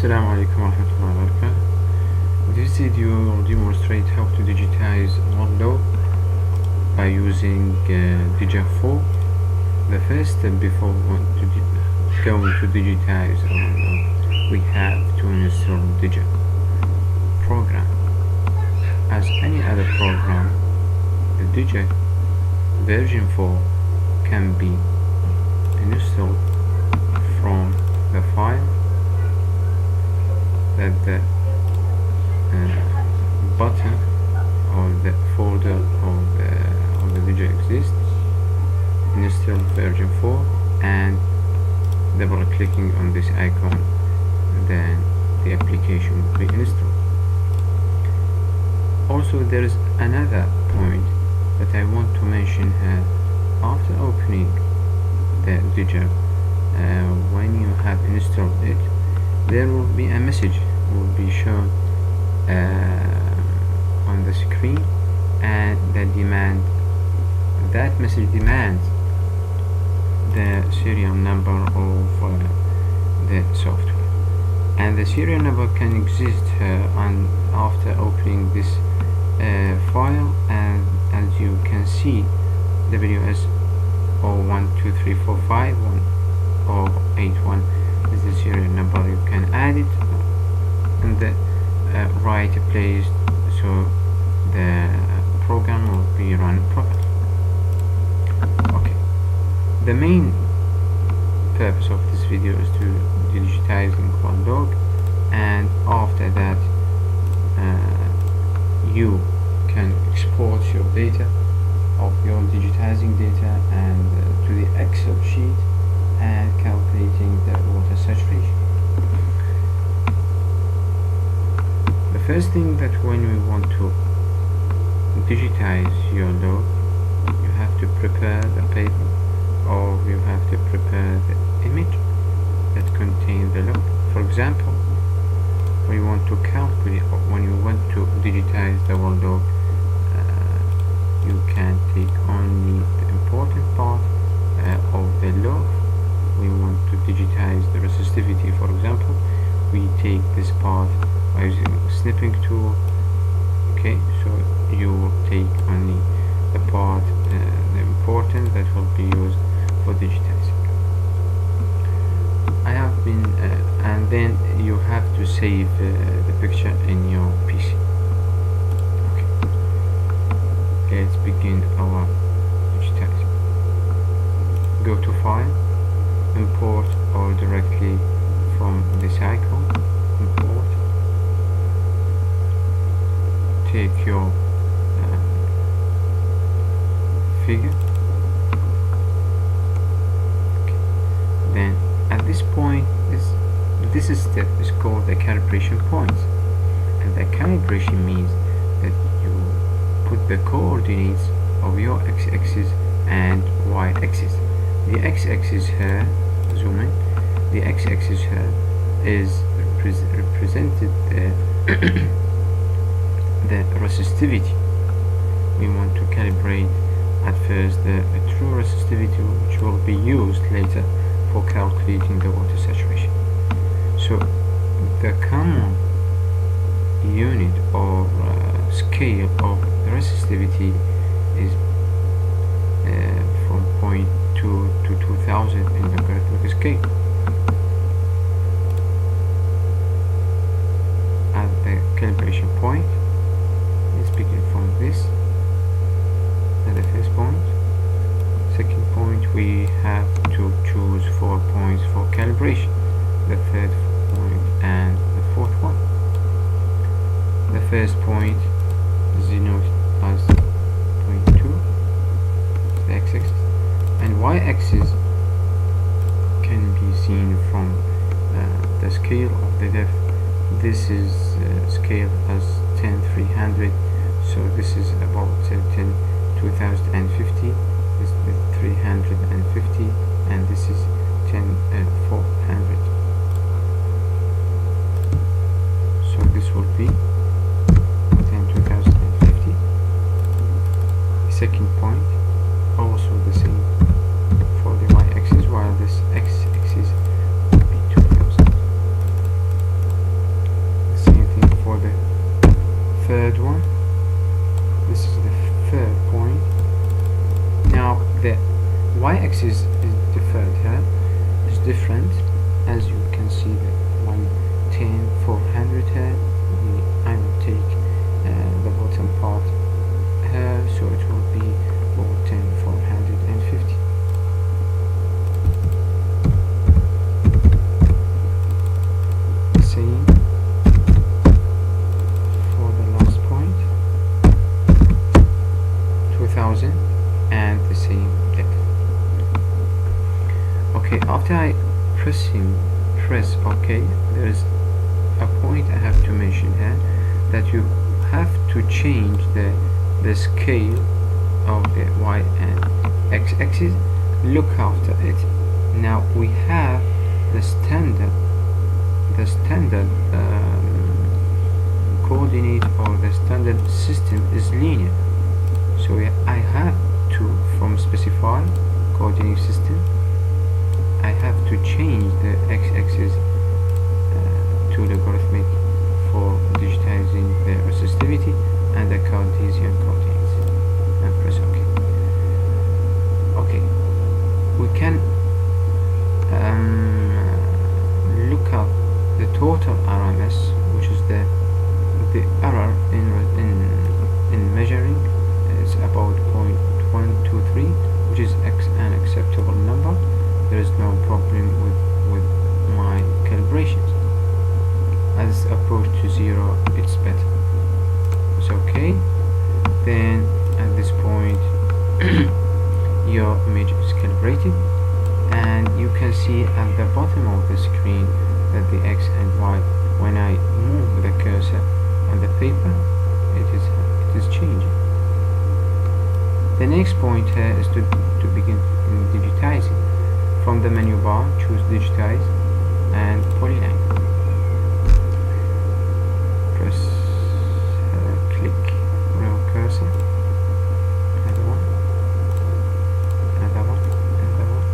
Assalamu alaikum wa rahmatullahi wa barakatuh. This video will demonstrate how to digitize one log by using Didger4. The first step before going to digitize one log, we have to install Didger program. As any other program, the Didger version 4 can be installed from the file that the button or the folder of the Didger exists. Install version 4 and double clicking on this icon, then the application will be installed. Also, there is another point that I want to mention here. After opening the Didger, when you have installed it, there will be a message will be shown on the screen, and that message demands the serial number of the software, and the serial number can exist after opening this file, and as you can see, WS 012345 or 81 is the serial number. You can add it in the right place so the program will be run properly. Okay, the main purpose of this video is to digitizing one log, and after that you can export your data of your digitizing data and to the Excel sheet and calculating the water saturation. The first thing that when we want to digitize your log, you have to prepare the paper, or you have to prepare the image that contains the log. For example, when you want to calculate, or when you want to digitize the whole log, you can take only the important part of the log. We want to digitize the resistivity, for example, we take this part by using a snipping tool. Okay, so you will take only the part, the important that will be used for digitizing. I have been and then you have to save the picture in your PC. Okay, let's begin our digitizing. Go to File, Import, or directly from this icon, Import. Take your figure. Okay. Then at this point, this step is called the calibration points, and the calibration means that you put the coordinates of your x-axis and y-axis. The x-axis here, zoom in, the x-axis here is represented the resistivity. We want to calibrate at first the true resistivity, which will be used later for calculating the water saturation. So the common unit or scale of the resistivity is from 0.2 to 2000 in the logarithmic scale. At the calibration point, let's begin from this at the first point. Second point, we have to choose 4 points for calibration, the third point and the fourth one. The first point is denoted as 0.2, the x-axis, and y-axis can be seen from the scale of the depth. This is scale as 10,300, so this is about 10,2050. This is 350, and this is 10,400. So this will be 10,2050. Second point, also the same for the y-axis, while this x-axis will be 2000. for the third one. This is the third point. Now the y-axis is different here. It's different, as you can see the 110 400 here. I will take the bottom part here, so it will be 110 450. Same for the last point, 2000, and the same depth. Okay, after I press OK, there is a point I have to mention here, that you have to change the scale of the y and x axis. Look after it. Now we have the standard coordinate, or the standard system is linear, so I have to, from specify coordinate system, I have to change the x-axis to logarithmic for digitizing the resistivity and the Cartesian coordinates, and press OK. Okay, we can look up the total RMS, which is the error in measuring. Is about 0.123, which is an acceptable number. There is no problem with my calibrations. As approach to 0, it's better. It's okay. Then at this point your image is calibrated, and you can see at the bottom of the screen that the x and y, when I move the cursor on the paper, it is changing. The next point here is to begin digitizing. From the menu bar, choose digitize and polyline. Press click row cursor. Another one, another one, another one.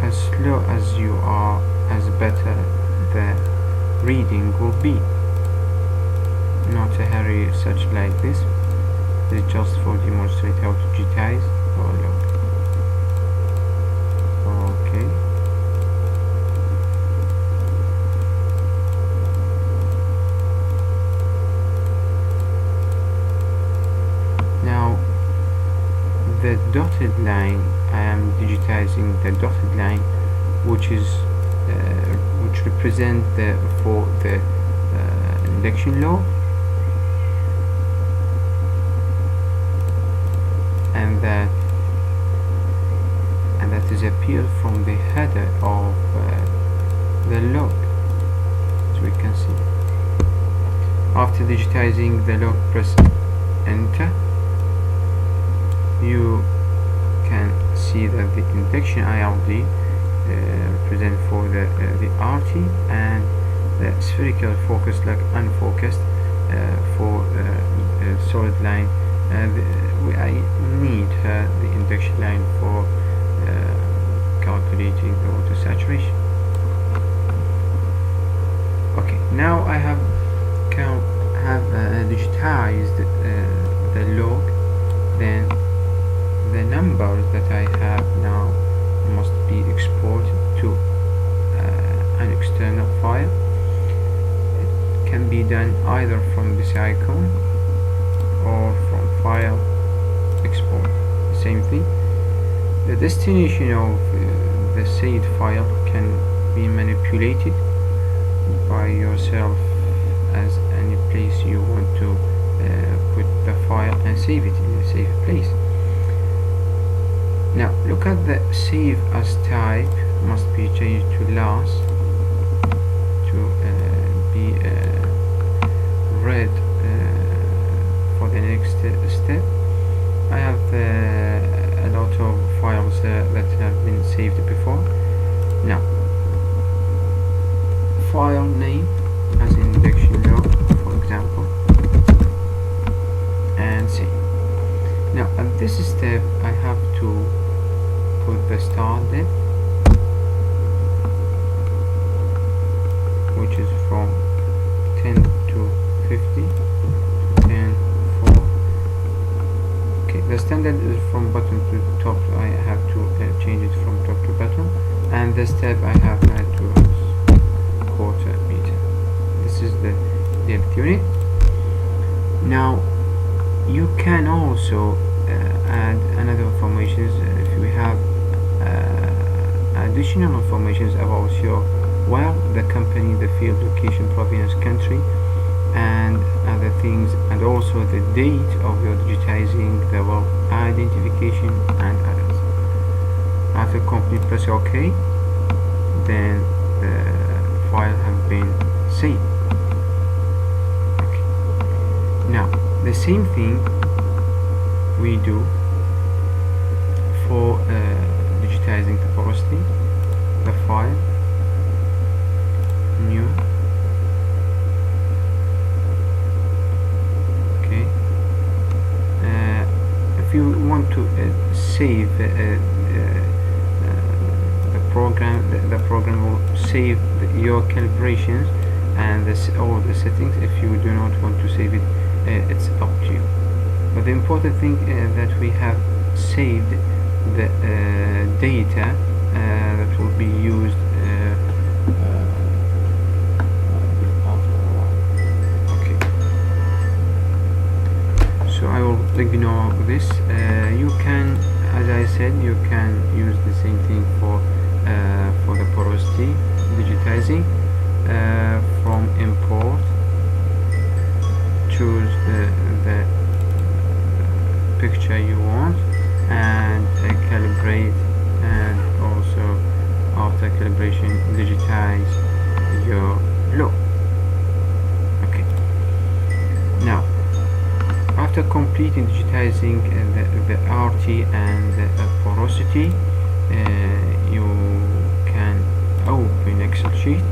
As slow as you are, as better the reading will be. Not a hurry such like this. This is just for demonstrate how to digitize or log. Okay. Now the dotted line, I am digitizing the dotted line, which is which represent the induction law. And that is appeared from the header of the log, as we can see. After digitizing the log, press enter. You can see that the induction ILD represent for the RT, and the spherical focus like unfocused for solid line. I need the induction line for calculating the water saturation. Okay, now I have digitized the log. Then the numbers that I have now must be exported to an external file. It can be done either from this icon or from file export. Same thing. The destination of the saved file can be manipulated by yourself as any place you want to put the file and save it in a safe place. Now look at the save as type must be changed to last to be read for the next step. I have a lot of files that have been saved before. Now file name as induction log, for example, and save. Now at this step I have to put the start depth from 10 to 50 to 10 4. Okay, the standard is from bottom to top. I have to change it from top to bottom, and the step I have had to quarter meter. This is the depth unit. Now you can also add another informations if we have additional informations about your the company, the field, location, province, country, and other things, and also the date of your digitizing, the well identification, and others. After complete, press OK. Then the file have been saved. Okay. Now the same thing we do for digitizing the porosity. The file, new, okay. If you want to save the program, the program will save your calibrations and all the settings. If you do not want to save it, it's up to you. But the important thing that we have saved the data that will be used after a while. Okay. So I will ignore this. You can, as I said, you can use the same thing for the porosity digitizing. From import, choose the picture you want and calibrate, and also after calibration digitize your low. Okay. Now after completing digitizing the RT and the porosity, you can open Excel sheet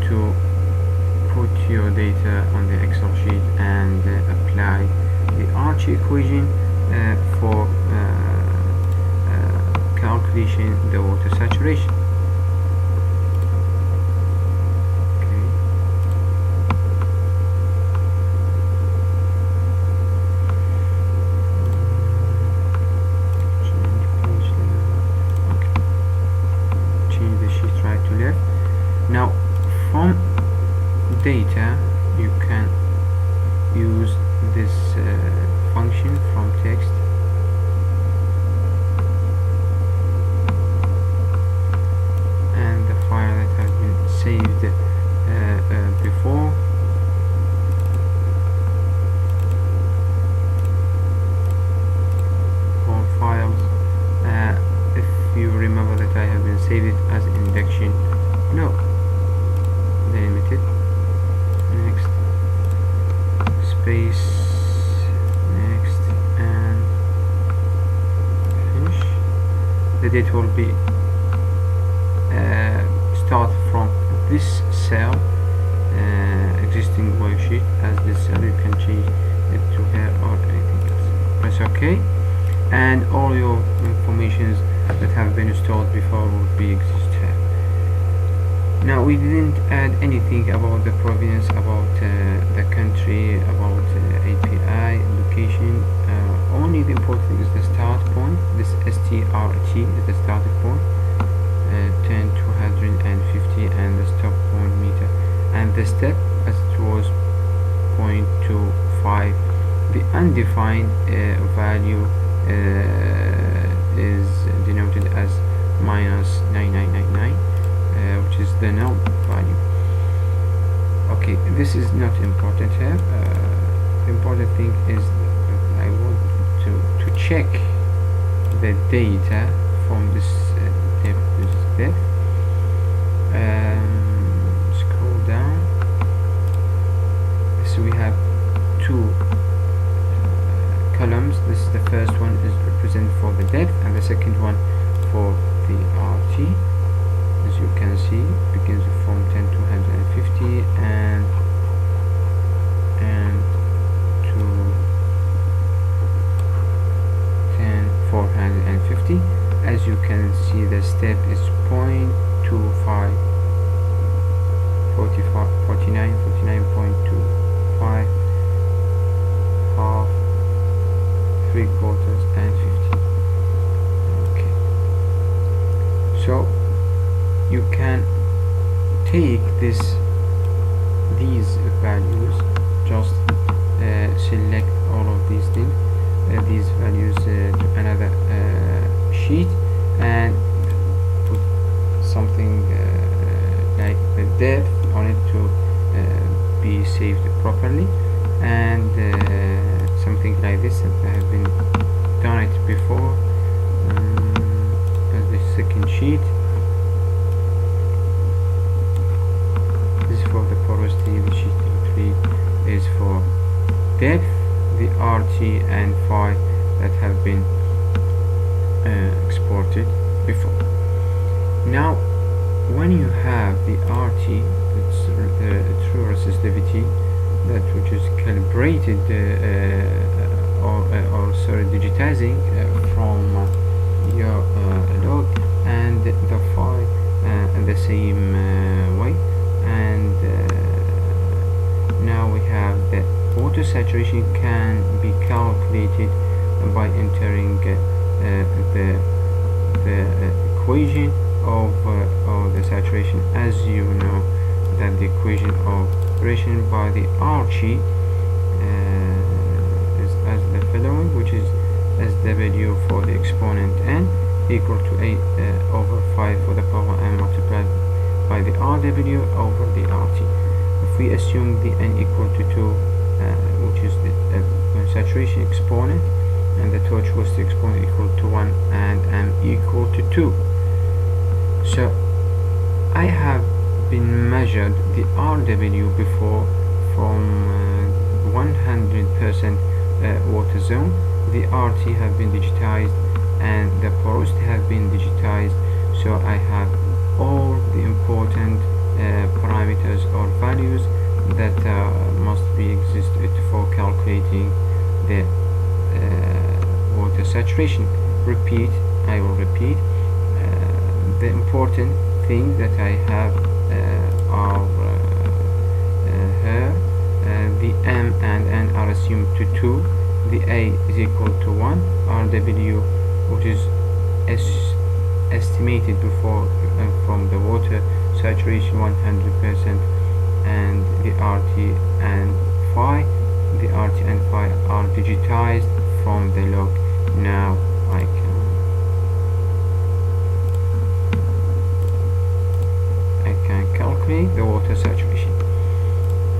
to put your data on the Excel sheet and apply the RT equation for calculation the water saturation. Okay. Change page layout. Okay. Change the sheet right to left. Now from data you can use this function from text, and the file that has been saved before. All files, if you remember that I have been saved it as induction no delimited, next, space, next, and finish. The date will be start from this cell, existing worksheet as this cell. You can change it to here or anything else. Press OK, and all your informations that have been installed before will be exist here. Now we didn't add anything about the province, about the country, about API, location. Only the important thing is the start point. This STRT is the starting point, 10 to 150, and the stop point meter, and the step as it was 0.25. The undefined value is denoted as -9999. Which is the null value. Okay, this is not important here. The important thing is I want to check the data from this depth to this depth. Scroll down. So we have two columns. This is the first one is represent for the depth, and the second one for the RT. As you can see, it begins from 10 to 150 and to 10 450. As you can see, the step is 0.25 45, 49, 49.25, half, 3/4 and 15. Okay, so you can take these values, just select all of these things, these values to another sheet, and put something like the depth on it to be saved properly, and something like this that I have been done it before as the second sheet. This is for the porosity. The sheet 3 is for depth, the RT and phi that have been exported before. Now when you have the RT, it's the true resistivity, that which is calibrated or sorry, digitizing from your log, and the phi the same way, and now we have the water saturation can be calculated by entering the equation of the saturation. As you know that the equation of operation by the RG is as the following, which is SW for the exponent n equal to 8 over 5 for the power n multiplied by the RW over the RT. If we assume the n equal to 2, which is the saturation exponent, and the tortuosity exponent equal to 1, and m equal to 2. So I have been measured the RW before from 100% water zone. The RT have been digitized and the porosity have been digitized, so I have all the important parameters or values that must be existed for calculating the water saturation. I will repeat. The important thing that I have are here. The m and n are assumed to 2, the a is equal to 1, RW, which is estimated before from the water saturation 100%, and the RT and phi. The RT and phi are digitized from the log. Now I can calculate the water saturation.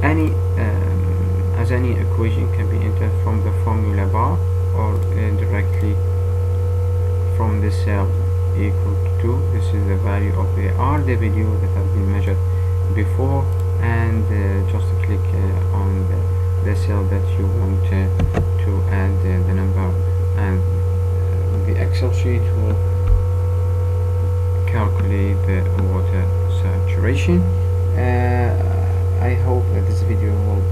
Any equation can be entered from the formula bar or directly from the cell equal to 2. This is the value of the RW that have been measured before, and just click on the cell that you want to add the number, and the Excel sheet will calculate the water saturation. I hope that this video will